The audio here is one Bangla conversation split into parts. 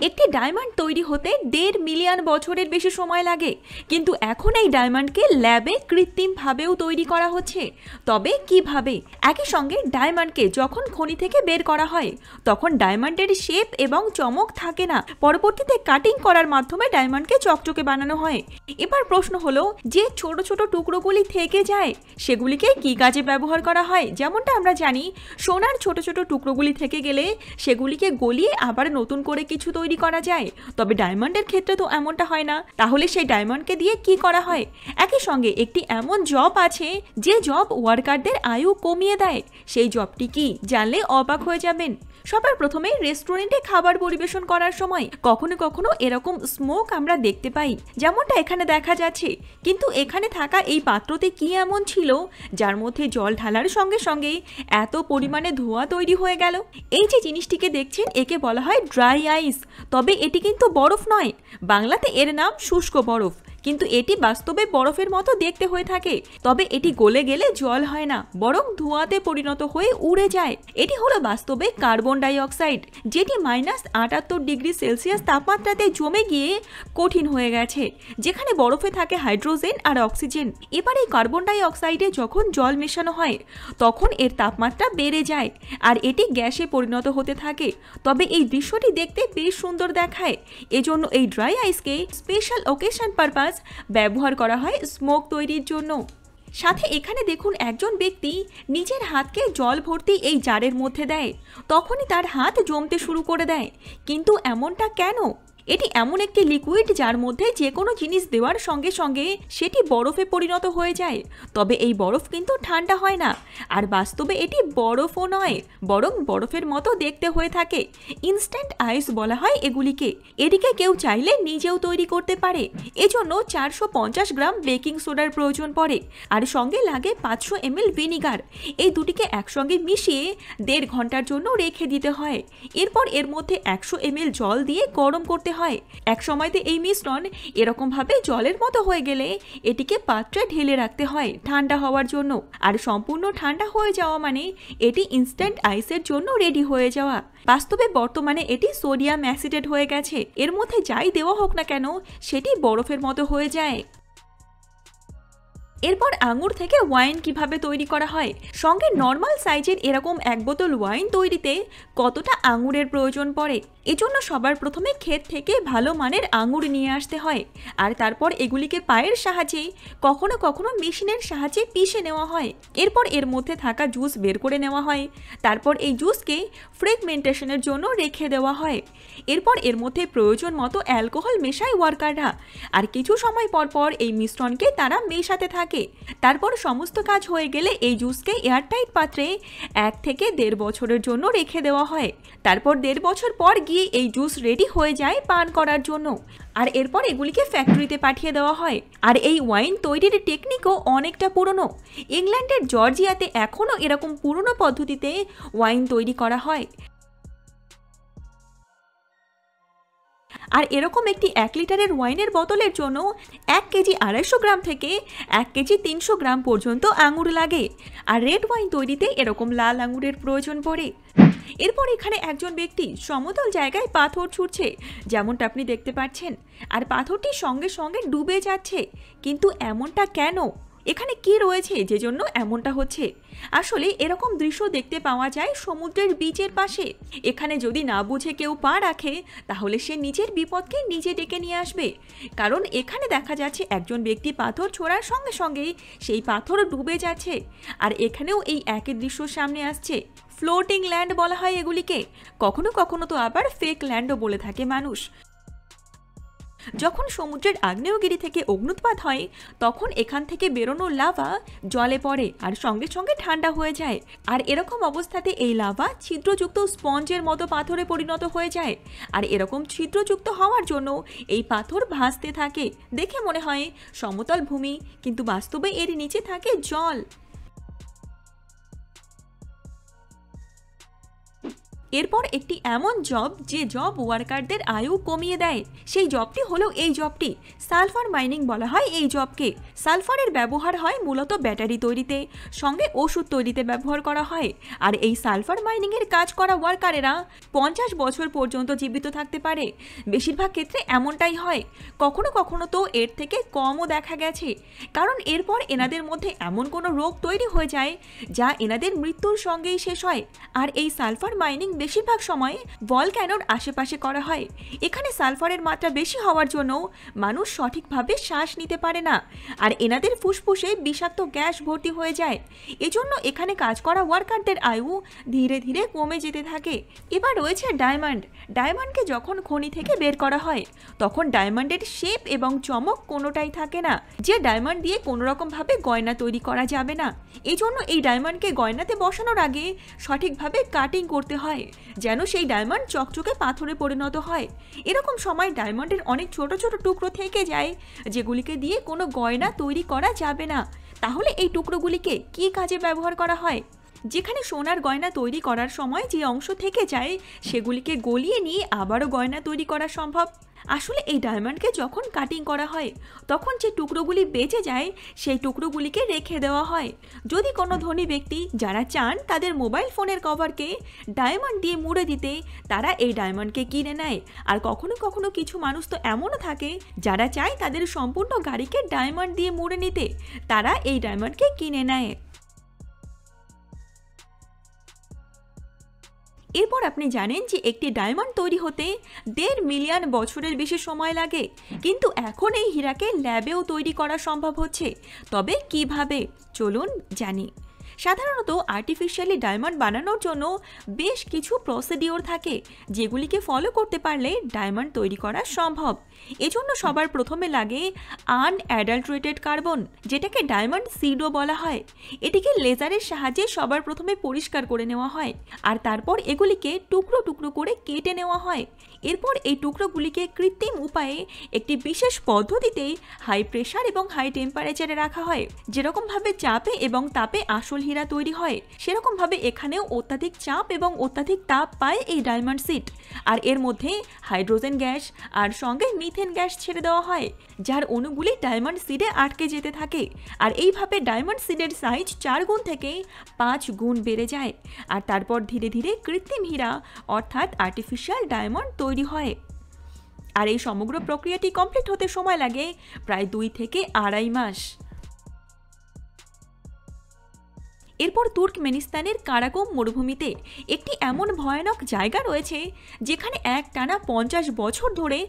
একটি ডায়মন্ড তৈরি হতে 1.5 মিলিয়ন বছরের বেশি সময় লাগে, কিন্তু এখন এই ডায়মন্ডকে ল্যাবে কৃত্রিমভাবেও তৈরি করা হচ্ছে। তবে কিভাবে? একই সঙ্গে ডায়মন্ডকে যখন খনি থেকে বের করা হয় তখন ডায়মন্ডের শেপ এবং চমক থাকে না, পরবর্তীতে কাটিং করার মাধ্যমে ডায়মন্ডকে চকচকে বানানো হয়। এবার প্রশ্ন হলো, যে ছোট ছোট টুকরোগুলি থেকে যায় সেগুলিকে কি কাজে ব্যবহার করা হয়? যেমনটা আমরা জানি, সোনার ছোট ছোট টুকরোগুলি থেকে গেলে সেগুলিকে গলিয়ে আবার নতুন করে কিছু তৈরি করা যায়। তবে ডায়মন্ডের ক্ষেত্রে তো এমনটা হয় না। তাহলে সেই ডায়মন্ডকে দিয়ে কি করা হয়? একই সঙ্গে একটি এমন জব আছে যে জব ওয়ার্কারদের আয়ু কমিয়ে দেয়। সেই জবটি কি জানলে অবাক হয়ে যাবেন। সবার প্রথমে রেস্টুরেন্টে খাবার পরিবেশন করার সময় কখনো কখনো এরকম স্মোক আমরা দেখতে পাই, যেমনটা এখানে দেখা যাচ্ছে। কিন্তু এখানে থাকা এই পাত্রতে কি এমন ছিল যার মধ্যে জল ঢালার সঙ্গে সঙ্গে এত পরিমাণে ধোঁয়া তৈরি হয়ে গেল? এই যে জিনিসটিকে দেখছেন একে বলা হয় ড্রাই আইস। তবে এটি কিন্তু বরফ নয়, বাংলাতে এর নাম শুষ্ক বরফ, কিন্তু এটি বাস্তবে বরফের মতো দেখতে হয়ে থাকে। তবে এটি গলে গেলে জল হয় না, বরং ধোঁয়াতে পরিণত হয়ে উড়ে যায়। এটি হলো বাস্তবে কার্বন ডাই অক্সাইড, যেটি -78 ডিগ্রি সেলসিয়াস তাপমাত্রাতে জমে গিয়ে কঠিন হয়ে গেছে, যেখানে বরফে থাকে হাইড্রোজেন আর অক্সিজেন। এবার এই কার্বন ডাই অক্সাইডে যখন জল মেশানো হয় তখন এর তাপমাত্রা বেড়ে যায় আর এটি গ্যাসে পরিণত হতে থাকে। তবে এই দৃশ্যটি দেখতে বেশ সুন্দর দেখায়। এজন্য এই ড্রাই আইসকে স্পেশাল ওকেশন পারপাস ব্যবহার করা হয় স্মোক তৈরির জন্য। সাথে এখানে দেখুন, একজন ব্যক্তি নিজের হাতকে জল ভর্তি এই জারের মধ্যে দেয়, তখনই তার হাত জমতে শুরু করে দেয়। কিন্তু এমনটা কেন? এটি এমন একটি লিকুইড যার মধ্যে যে কোনো জিনিস দেওয়ার সঙ্গে সঙ্গে সেটি বরফে পরিণত হয়ে যায়। তবে এই বরফ কিন্তু ঠান্ডা হয় না, আর বাস্তবে এটি বরফও নয়, বরং বরফের মতো দেখতে হয়ে থাকে। ইনস্ট্যান্ট আইস বলা হয় এগুলিকে। এদিকে কেউ চাইলে নিজেও তৈরি করতে পারে। এজন্য 450 গ্রাম বেকিং সোডার প্রয়োজন পড়ে, আর সঙ্গে লাগে 500 ml ভিনিগার। এই দুটিকে একসঙ্গে মিশিয়ে 1.5 ঘন্টার জন্য রেখে দিতে হয়। এরপর এর মধ্যে 100 ml জল দিয়ে গরম করতে হয়। এক সময়তে এই মিশ্রণ এরকম ভাবে জলের মতো হয়ে গেলে এটিকে পাত্রে ঢেলে রাখতে হয় ঠান্ডা হওয়ার জন্য। আর সম্পূর্ণ ঠান্ডা হয়ে যাওয়া মানে এটি ইনস্ট্যান্ট আইসের জন্য রেডি হয়ে যাওয়া। বাস্তবে বর্তমানে এটি সোডিয়াম অ্যাসিডেট হয়ে গেছে। এর মধ্যে যাই দেওয়া হোক না কেন সেটি বরফের মতো হয়ে যায়। এরপর আঙুর থেকে ওয়াইন কিভাবে তৈরি করা হয়? সঙ্গে নর্মাল সাইজের এরকম 1 বোতল ওয়াইন তৈরিতে কতটা আঙুরের প্রয়োজন পড়ে? এজন্য সবার প্রথমে ক্ষেত থেকে ভালো মানের আঙুর নিয়ে আসতে হয়, আর তারপর এগুলিকে পায়ের সাহায্যে কখনো কখনো মেশিনের সাহায্যে পিষে নেওয়া হয়। এরপর এর মধ্যে থাকা জুস বের করে নেওয়া হয়। তারপর এই জুসকে ফ্রেগমেন্টেশনের জন্য রেখে দেওয়া হয়। এরপর এর মধ্যে প্রয়োজন মতো অ্যালকোহল মেশায় ওয়ার্কাররা, আর কিছু সময় পর পর এই মিশ্রণকে তারা মেশাতে থাকে। তারপর সমস্ত কাজ হয়ে গেলে এই জুসকে এয়ারটাইট পাত্রে 1 থেকে 1.5 বছরের জন্য রেখে দেওয়া হয়। তারপর 1.5 বছর পর গিয়ে এই জুস রেডি হয়ে যায় পান করার জন্য, আর এরপর এগুলিকে ফ্যাক্টরিতে পাঠিয়ে দেওয়া হয়। আর এই ওয়াইন তৈরির টেকনিকও অনেকটা পুরনো। ইংল্যান্ডের জর্জিয়াতে এখনও এরকম পুরনো পদ্ধতিতে ওয়াইন তৈরি করা হয়। আর এরকম একটি 1 লিটারের ওয়াইনের বোতলের জন্য 1 কেজি 250 গ্রাম থেকে 1 কেজি 300 গ্রাম পর্যন্ত আঙুর লাগে। আর রেড ওয়াইন তৈরিতে এরকম লাল আঙুরের প্রয়োজন পড়ে। এরপর এখানে একজন ব্যক্তি সমতল জায়গায় পাথর ছুঁড়ছে, যেমনটা আপনি দেখতে পাচ্ছেন, আর পাথরটি সঙ্গে সঙ্গে ডুবে যাচ্ছে। কিন্তু এমনটা কেন? এখানে কি রয়েছে যে জন্য এমনটা হচ্ছে? আসলে এরকম দৃশ্য দেখতে পাওয়া যায় সমুদ্রের বিচের পাশে। এখানে যদি না বুঝে কেউ পা রাখে তাহলে সে নিজের বিপদকে নিজে ডেকে নিয়ে আসবে। কারণ এখানে দেখা যাচ্ছে একজন ব্যক্তি পাথর ছোড়ার সঙ্গে সঙ্গেই সেই পাথর ডুবে যাচ্ছে। আর এখানেও এই একই দৃশ্য সামনে আসছে। ফ্লোটিং ল্যান্ড বলা হয় এগুলিকে। কখনো কখনো তো আবার ফেক ল্যান্ডও বলে থাকে মানুষ। যখন সমুদ্রের আগ্নেয়গিরি থেকে অগ্নুৎপাত হয় তখন এখান থেকে বেরোনো লাভা জলে পড়ে আর সঙ্গে সঙ্গে ঠান্ডা হয়ে যায়। আর এরকম অবস্থাতে এই লাভা ছিদ্রযুক্ত স্পঞ্জের মতো পাথরে পরিণত হয়ে যায়। আর এরকম ছিদ্রযুক্ত হওয়ার জন্য এই পাথর ভাসতে থাকে। দেখে মনে হয় সমতল ভূমি, কিন্তু বাস্তবে এর নিচে থাকে জল। এরপর একটি এমন জব যে জব ওয়ার্কারদের আয়ু কমিয়ে দেয়, সেই জবটি হলো এই জবটি সালফার মাইনিং বলা হয়। এই জবকে সালফারের ব্যবহার হয় মূলত ব্যাটারি তৈরিতে, সঙ্গে ওষুধ তৈরিতে ব্যবহার করা হয়। আর এই সালফার মাইনিংয়ের কাজ করা ওয়ার্কারেরা 50 বছর পর্যন্ত জীবিত থাকতে পারে। বেশিরভাগ ক্ষেত্রে এমনটাই হয়, কখনো কখনো তো এর থেকে কমও দেখা গেছে, কারণ এরপর এনাদের মধ্যে এমন কোনো রোগ তৈরি হয়ে যায় যা এনাদের মৃত্যুর সঙ্গেই শেষ হয়। আর এই সালফার মাইনিং বেশিরভাগ সময় ভলক্যানোর আশেপাশে করা হয়। এখানে সালফারের মাত্রা বেশি হওয়ার জন্য মানুষ সঠিকভাবে শ্বাস নিতে পারে না, আর এনাদের ফুসফুসে বিষাক্ত গ্যাস ভর্তি হয়ে যায়। এজন্য এখানে কাজ করা ওয়ার্কারদের আয়ু ধীরে ধীরে কমে যেতে থাকে। এবার রয়েছে ডায়মন্ড। ডায়মন্ডকে যখন খনি থেকে বের করা হয় তখন ডায়মন্ডের শেপ এবং চমক কোনোটাই থাকে না, যে ডায়মন্ড দিয়ে কোনো রকমভাবে গয়না তৈরি করা যাবে না। এই জন্য এই ডায়মন্ডকে গয়নাতে বসানোর আগে সঠিকভাবে কাটিং করতে হয়, যেন সেই ডায়মন্ড চকচকে পাথরে পরিণত হয়। এরকম সময় ডায়মন্ডের অনেক ছোট ছোট টুকরো থেকে যায়, যেগুলিকে দিয়ে কোনো গয়না তৈরি করা যাবে না। তাহলে এই টুকরোগুলিকে কী কাজে ব্যবহার করা হয়? যেখানে সোনার গয়না তৈরি করার সময় যে অংশ থেকে যায় সেগুলিকে গলিয়ে নিয়ে আবারও গয়না তৈরি করা সম্ভব। আসলে এই ডায়মন্ডকে যখন কাটিং করা হয় তখন যে টুকরোগুলি বেঁচে যায় সেই টুকরোগুলিকে রেখে দেওয়া হয়। যদি কোনো ধনী ব্যক্তি যারা চান তাদের মোবাইল ফোনের কভারকে ডায়মন্ড দিয়ে মুড়ে দিতে, তারা এই ডায়মন্ডকে কিনে নেয়। আর কখনো কখনো কিছু মানুষ তো এমনও থাকে যারা চায় তাদের সম্পূর্ণ গাড়িকে ডায়মন্ড দিয়ে মুড়ে নিতে, তারা এই ডায়মন্ডকে কিনে নেয়। এরপর আপনি জানেন যে একটি ডায়মন্ড তৈরি হতে 1.5 মিলিয়ন বছরের বেশি সময় লাগে, কিন্তু এখন এই হীরাকে ল্যাবেও তৈরি করা সম্ভব হচ্ছে। তবে কিভাবে, চলুন জানি। সাধারণত আর্টিফিশিয়ালি ডায়মন্ড বানানোর জন্য বেশ কিছু প্রসিডিওর থাকে, যেগুলিকে ফলো করতে পারলে ডায়মন্ড তৈরি করা সম্ভব। এজন্য সবার প্রথমে লাগে আনঅ্যাডাল্টারেটেড কার্বন, যেটাকে ডায়মন্ড সিডও বলা হয়। এটিকে লেজারের সাহায্যে সবার প্রথমে পরিষ্কার করে নেওয়া হয়, আর তারপর এগুলিকে টুকরো টুকরো করে কেটে নেওয়া হয়। এরপর এই টুকরোগুলিকে কৃত্রিম উপায়ে একটি বিশেষ পদ্ধতিতে হাই প্রেশার এবং হাই টেম্পারেচারে রাখা হয়। যেরকমভাবে চাপে এবং তাপে আসল হীরা তৈরি হয়, সেরকমভাবে এখানেও অত্যাধিক চাপ এবং অত্যাধিক তাপ পায় এই ডায়মন্ড সিড। আর এর মধ্যে হাইড্রোজেন গ্যাস আর সঙ্গে মিথেন গ্যাস ছেড়ে দেওয়া হয়, যার অণুগুলি ডায়মন্ড সিডে আটকে যেতে থাকে। আর এইভাবে ডায়মন্ড সিডের সাইজ 4 গুণ থেকে 5 গুণ বেড়ে যায়। আর তারপর ধীরে ধীরে কৃত্রিম হীরা অর্থাৎ আর্টিফিশিয়াল ডায়মন্ড তৈরি হয়। আর এই সমগ্র প্রক্রিয়াটি কমপ্লিট হতে সময় লাগে প্রায় 2 থেকে 2.5 মাস। এরপর তুর্কমেনিস্তানের কারাকোম মরুভূমিতে একটি এমন ভয়ানক জায়গা রয়েছে যেখানে একটানা 50 বছর ধরে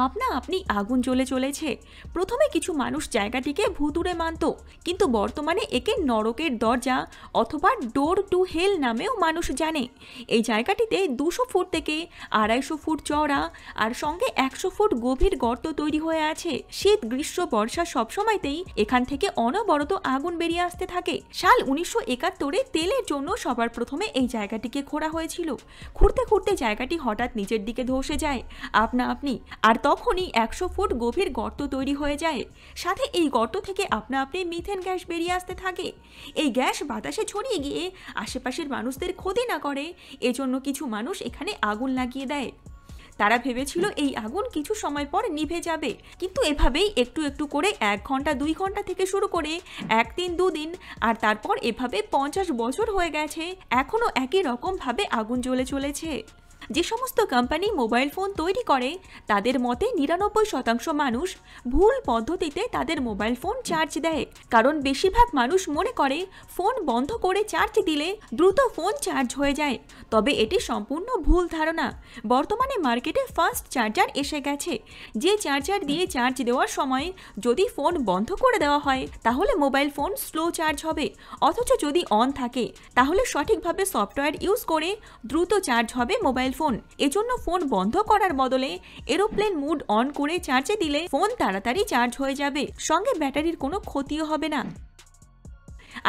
আপনা আপনি আগুন জ্বলে চলেছে। প্রথমে কিছু মানুষ জায়গাটিকে ভুতুড়ে মানত, কিন্তু বর্তমানে একে নরকের দরজা অথবা ডোর টু হেল নামেও মানুষ জানে। এই জায়গাটিতে 200 ফুট থেকে 250 ফুট চওড়া আর সঙ্গে 100 ফুট গভীর গর্ত তৈরি হয়ে আছে। শীত, গ্রীষ্ম, বর্ষা সবসময়তেই এখান থেকে অনবরত আগুন বেরিয়ে আসতে থাকে। সাল 1971-এ তেলের জন্য সবার প্রথমে এই জায়গাটিকে খোঁড়া হয়েছিল। খুঁড়তে খুঁড়তে জায়গাটি হঠাৎ নিচের দিকে ধসে যায় আপনা আপনি, আর তখনই 100 ফুট গভীর গর্ত তৈরি হয়ে যায়। সাথে এই গর্ত থেকে আপনা আপনি মিথেন গ্যাস বেরিয়ে আসতে থাকে। এই গ্যাস বাতাসে ছড়িয়ে গিয়ে আশেপাশের মানুষদের ক্ষতি না করে, এজন্য কিছু মানুষ এখানে আগুন লাগিয়ে দেয়। তারা ভেবেছিল এই আগুন কিছু সময় পর নিভে যাবে, কিন্তু এভাবেই একটু একটু করে 1 ঘন্টা 2 ঘন্টা থেকে শুরু করে 1 দিন 2 দিন, আর তারপর এভাবে 50 বছর হয়ে গেছে, এখনও একই রকমভাবে আগুন জ্বলে চলেছে। যে সমস্ত কোম্পানি মোবাইল ফোন তৈরি করে তাদের মতে 99% মানুষ ভুল পদ্ধতিতে তাদের মোবাইল ফোন চার্জ দেয়, কারণ বেশিরভাগ মানুষ মনে করে ফোন বন্ধ করে চার্জ দিলে দ্রুত ফোন চার্জ হয়ে যায়। তবে এটি সম্পূর্ণ ভুল ধারণা। বর্তমানে মার্কেটে ফাস্ট চার্জার এসে গেছে, যে চার্জার দিয়ে চার্জ দেওয়ার সময় যদি ফোন বন্ধ করে দেওয়া হয় তাহলে মোবাইল ফোন স্লো চার্জ হবে, অথচ যদি অন থাকে তাহলে সঠিকভাবে সফটওয়্যার ইউজ করে দ্রুত চার্জ হবে মোবাইল ফোন। এজন্য ফোন বন্ধ করার বদলে এরোপ্লেন মুড অন করে চার্জে দিলে ফোন তাড়াতাড়ি চার্জ হয়ে যাবে, সঙ্গে ব্যাটারির কোনো ক্ষতিও হবে না।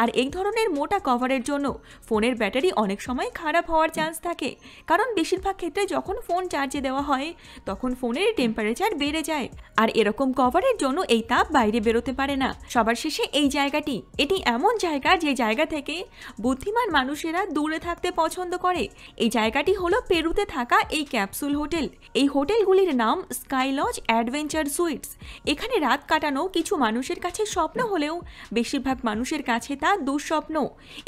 আর এই ধরনের মোটা কভারের জন্য ফোনের ব্যাটারি অনেক সময় খারাপ হওয়ার চান্স থাকে, কারণ বেশিরভাগ ক্ষেত্রে যখন ফোন চার্জে দেওয়া হয় তখন ফোনের টেম্পারেচার বেড়ে যায়, আর এরকম কভারের জন্য এই তাপ বাইরে বেরোতে পারে না। সবার শেষে এই জায়গাটি, এটি এমন জায়গা যে জায়গা থেকে বুদ্ধিমান মানুষেরা দূরে থাকতে পছন্দ করে। এই জায়গাটি হলো পেরুতে থাকা এই ক্যাপসুল হোটেল। এই হোটেলগুলির নাম স্কাই লজ অ্যাডভেঞ্চার সুইটস। এখানে রাত কাটানো কিছু মানুষের কাছে স্বপ্ন হলেও বেশিরভাগ মানুষের কাছে তা দুঃস্বপ্ন।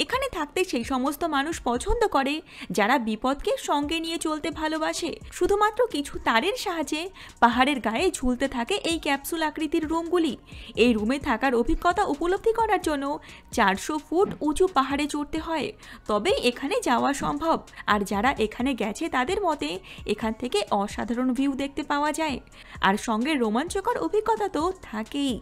এখানে থাকতে সেই সমস্ত মানুষ পছন্দ করে যারা বিপদকে সঙ্গে নিয়ে চলতে ভালোবাসে। শুধুমাত্র কিছু তারের সাহায্যে পাহাড়ের গায়ে ঝুলতে থাকে এই ক্যাপসুল আকৃতির রুমগুলি। এই রুমে থাকার অভিজ্ঞতা উপলব্ধি করার জন্য 400 ফুট উঁচু পাহাড়ে চড়তে হয়, তবেই এখানে যাওয়া সম্ভব। আর যারা এখানে গেছে তাদের মতে এখান থেকে অসাধারণ ভিউ দেখতে পাওয়া যায়, আর সঙ্গে রোমাঞ্চকর অভিজ্ঞতা তো থাকেই।